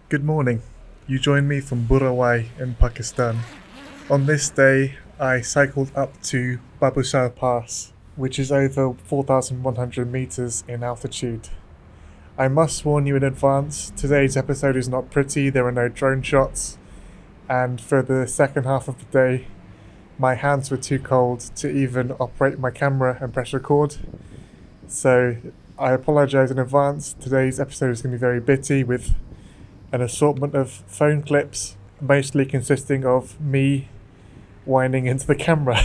Good morning. You join me from Burawai in Pakistan. On this day, I cycled up to Babusar Pass, which is over 4,100 meters in altitude. I must warn you in advance, today's episode is not pretty, there are no drone shots, and for the second half of the day, my hands were too cold to even operate my camera and press record. So I apologise in advance, today's episode is going to be very bitty with an assortment of phone clips, mostly consisting of me whining into the camera.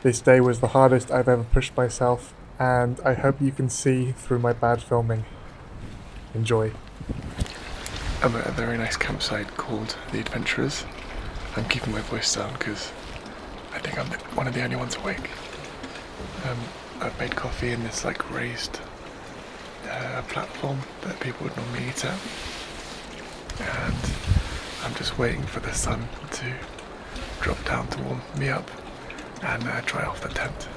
This day was the hardest I've ever pushed myself, and I hope you can see through my bad filming. Enjoy. I'm at a very nice campsite called The Adventurers. I'm keeping my voice down because I think I'm one of the only ones awake. I've made coffee in this raised platform that people would normally eat at, and I'm just waiting for the sun to drop down to warm me up and dry off the tent.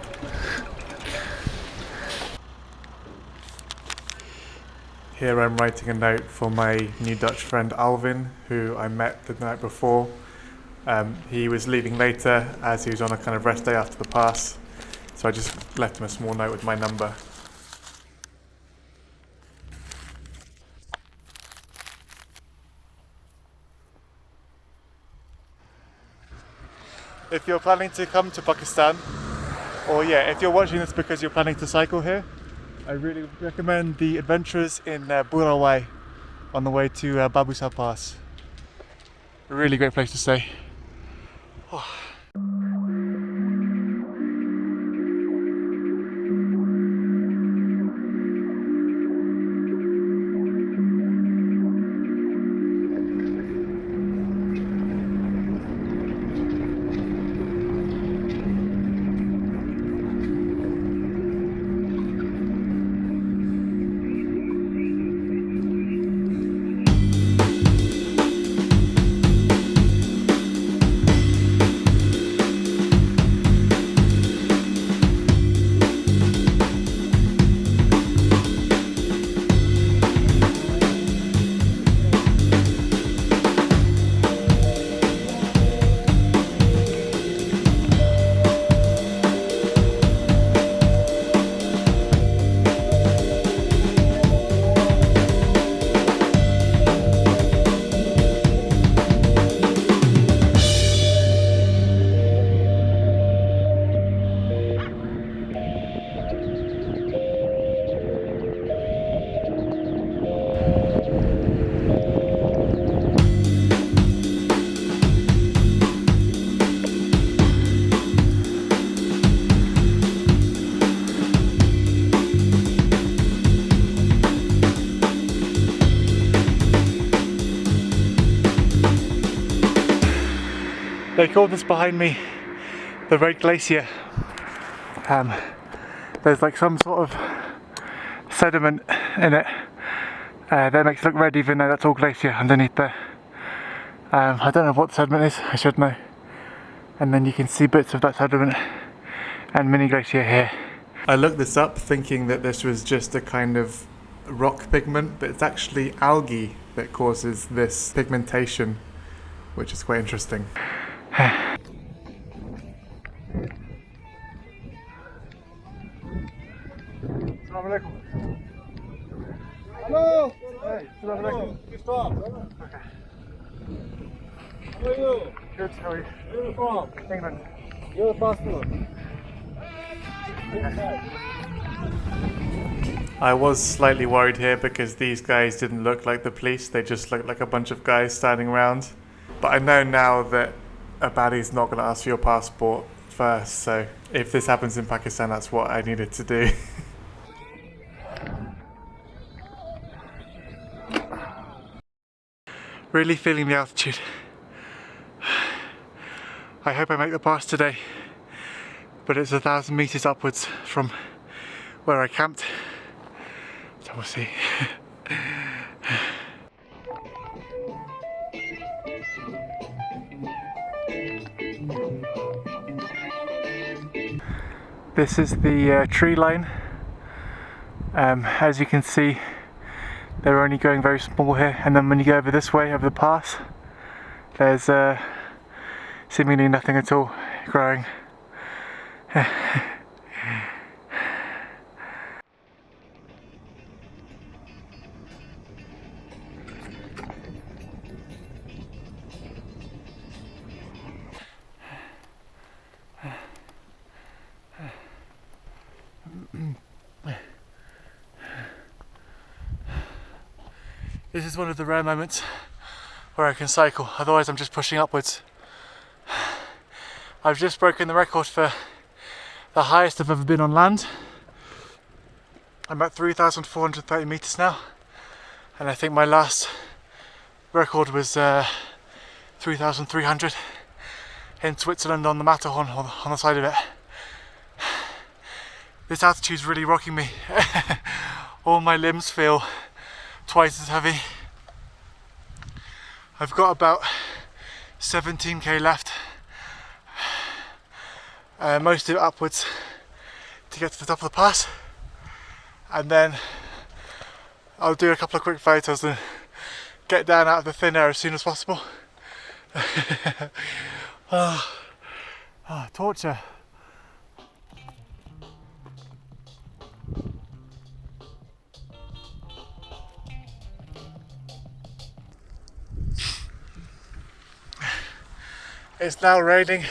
Here I'm writing a note for my new Dutch friend Alvin, who I met the night before. He was leaving later as he was on a kind of rest day after the pass, so I just left him a small note with my number. If you're planning to come to Pakistan, if you're watching this because you're planning to cycle here, I really recommend The Adventurers in Burawai on the way to Babusar Pass. A really great place to stay. They call this behind me the Red Glacier. There's some sort of sediment in it that makes it look red, even though that's all glacier underneath there. I don't know what the sediment is, I should know. And then you can see bits of that sediment and mini glacier here. I looked this up thinking that this was just a kind of rock pigment, but it's actually algae that causes this pigmentation, which is quite interesting. Hello. Hey, Hello. Stop. Okay. How are you? Good, how are you? Where are you from? England. Your passport. I was slightly worried here because these guys didn't look like the police, they just looked like a bunch of guys standing around. But I know now that a baddie's not going to ask for your passport first, so if this happens in Pakistan, that's what I needed to do. Really feeling the altitude. I hope I make the pass today, but it's 1,000 meters upwards from where I camped, so we'll see. This is the tree line. As you can see, they're only going very small here, and then when you go over this way, over the pass, there's seemingly nothing at all growing. This is one of the rare moments where I can cycle, otherwise I'm just pushing upwards. I've just broken the record for the highest I've ever been on land. I'm at 3,430 meters now, and I think my last record was 3,300 in Switzerland on the Matterhorn, on the side of it. This altitude's really rocking me. All my limbs feel twice as heavy. I've got about 17k left, most of it upwards to get to the top of the pass, and then I'll do a couple of quick photos and get down out of the thin air as soon as possible. Torture. It's now raining.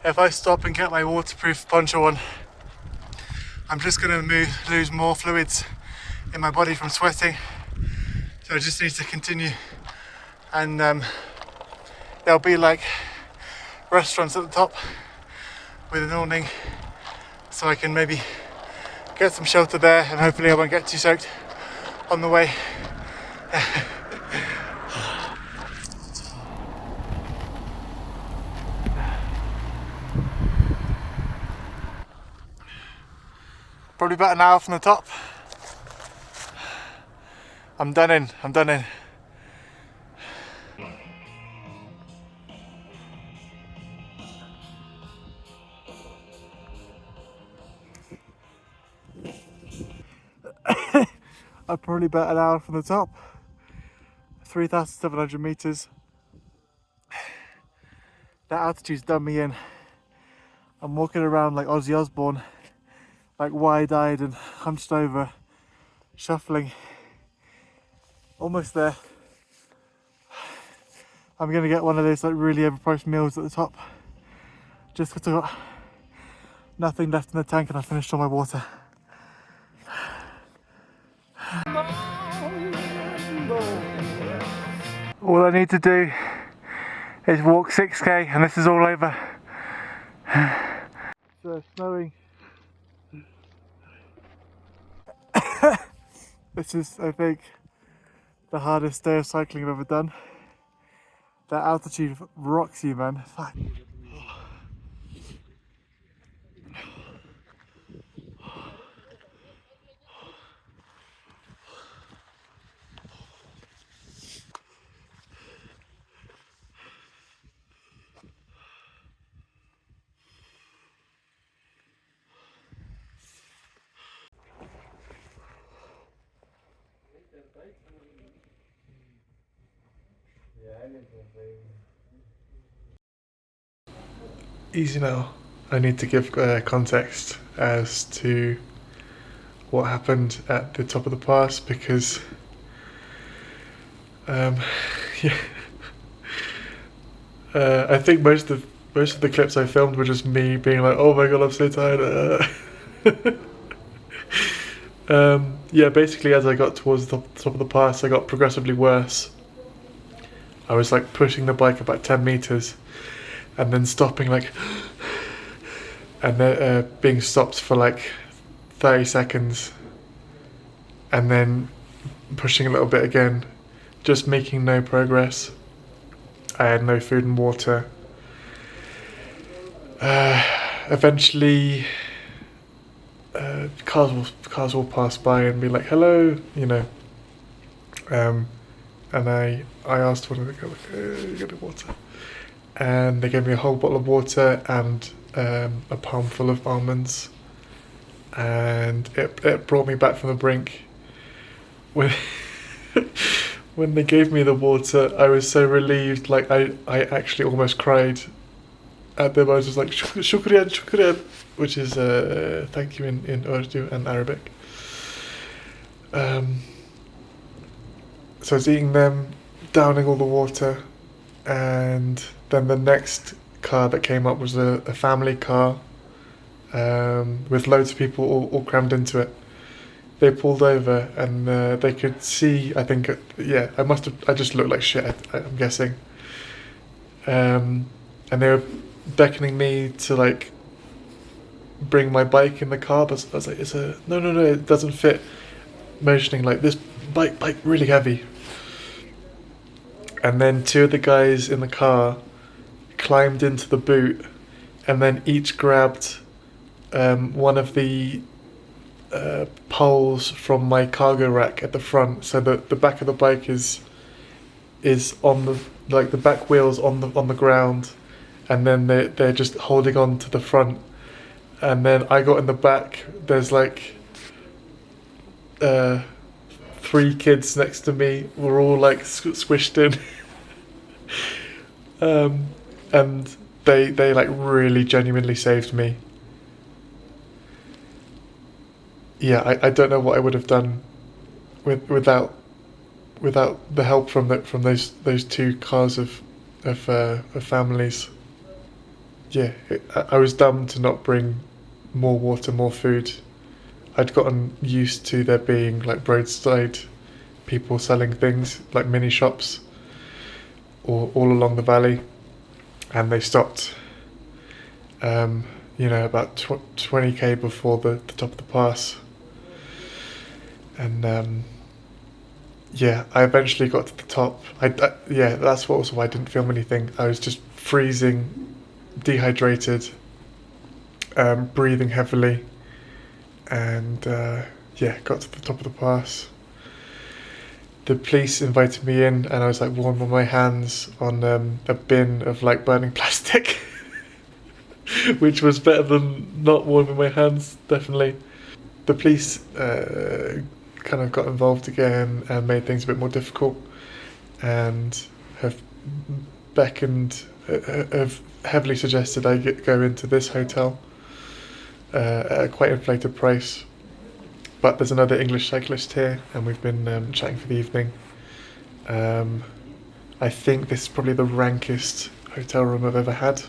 If I stop and get my waterproof poncho on, I'm just going to lose more fluids in my body from sweating. So I just need to continue, and there'll be like restaurants at the top with an awning, so I can maybe get some shelter there, and hopefully I won't get too soaked on the way. Probably about an hour from the top. I'm done in. I'm probably about an hour from the top. 3,700 meters. That altitude's done me in. I'm walking around like Ozzy Osbourne, like wide-eyed and hunched over, shuffling. Almost there. I'm gonna get one of those like really overpriced meals at the top, just because I've got nothing left in the tank and I finished all my water. All I need to do is walk 6k and this is all over. So snowing. This is, I think, the hardest day of cycling I've ever done. That altitude rocks you, man. Fuck. Easy now. I need to give context as to what happened at the top of the pass, because yeah, I think most of the clips I filmed were just me being like, "Oh my god, I'm so tired." Yeah, basically as I got towards the top of the pass, I got progressively worse. I was like pushing the bike about 10 meters and then stopping like and then being stopped for like 30 seconds and then pushing a little bit again, just making no progress. I had no food and water. Eventually cars will pass by and be like, "Hello," you know, and I asked one of the guys, like, "You got any water?" And they gave me a whole bottle of water and a palm full of almonds, and it brought me back from the brink when when they gave me the water, I was so relieved. Like I actually almost cried at them. I was just like shukriyan, shukriyan, which is thank you in Urdu and Arabic. So I was eating them, downing all the water, and then the next car that came up was a family car with loads of people all crammed into it. They pulled over and they could see, I think, I just looked like shit, I'm guessing. And they were beckoning me to like bring my bike in the car, but I was like, no, it doesn't fit. Motioning like this bike really heavy. And then two of the guys in the car climbed into the boot and then each grabbed one of the poles from my cargo rack at the front, so that the back of the bike is on the back wheels on the ground, and then they're just holding on to the front. And then I got in the back. There's like 3 kids next to me. We're all like squished in. And they like really genuinely saved me. Yeah, I don't know what I would have done without the help from those 2 cars of families. Yeah, I was dumb to not bring more water, more food. I'd gotten used to there being like roadside people selling things, like mini shops, all along the valley, and they stopped. About 20k before the top of the pass. And I eventually got to the top. That's what also why I didn't film anything. I was just freezing, dehydrated, breathing heavily, and got to the top of the pass. The police invited me in, and I was like warming my hands on a bin of like burning plastic, which was better than not warming my hands, definitely. The police kind of got involved again and made things a bit more difficult, and have heavily suggested I go into this hotel at a quite inflated price. But there's another English cyclist here, and we've been chatting for the evening. I think this is probably the rankest hotel room I've ever had.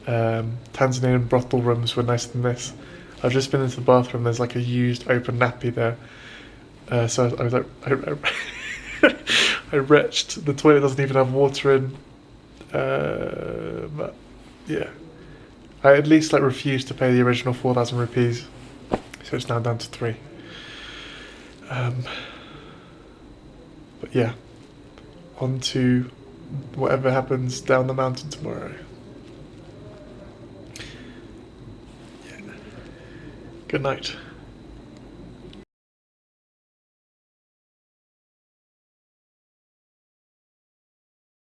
Tanzanian brothel rooms were nicer than this. I've just been into the bathroom. There's like a used open nappy there. So I was like, I retched. The toilet doesn't even have water in. But yeah, I at least like refused to pay the original 4,000 rupees. So it's now down to 3. But yeah, on to whatever happens down the mountain tomorrow. Yeah. Good night.